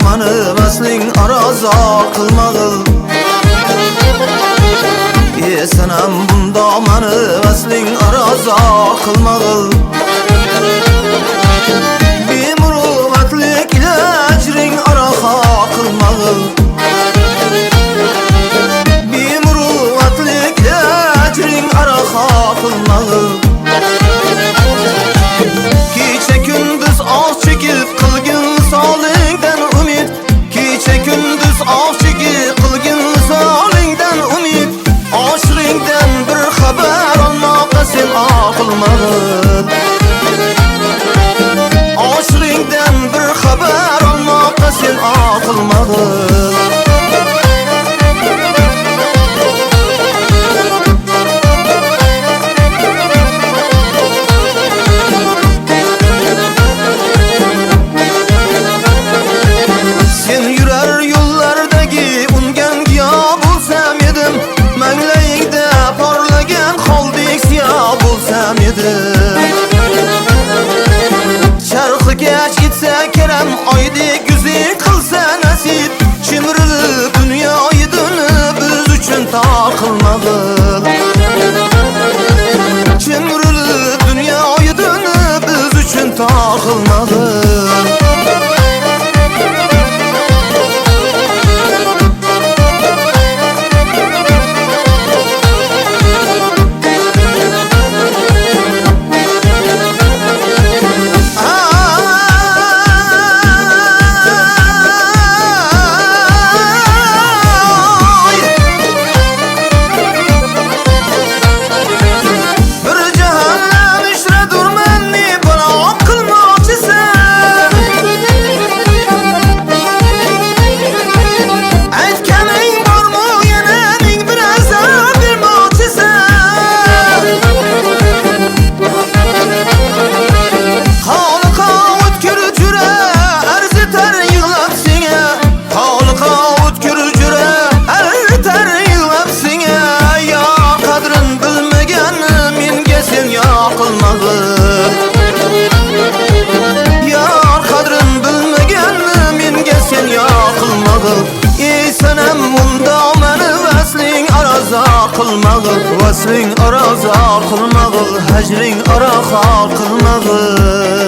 Mani vasling arazo qilmag'il Sanam bundoq mani vasling arazo qilmag'il Bemuruvvatlik ila ajring araho qilmag'il Bemuruvvatlik ila ajring araho qilmag'il Kecha kunduz och chekib qilgin solingdan umid Kecha kunduz och chekib qilgin solingdan umid Oshringdan bir xabar olmoqqa sen oqilmag'il Oshringdan bir xabar olmoqqa sen oqilmag'il Charxigach etsa keram oydek yuzing qilsa nasib Chimirilib dunyoyi dunib biz uchun tor qilmag'il Chimirilib dunyoyi dunib biz uchun tor qilmag'il Sanam bundoq mani vasling arazo qilmag'il Vasling arazo qilmag'il Hajring araho qilmag'il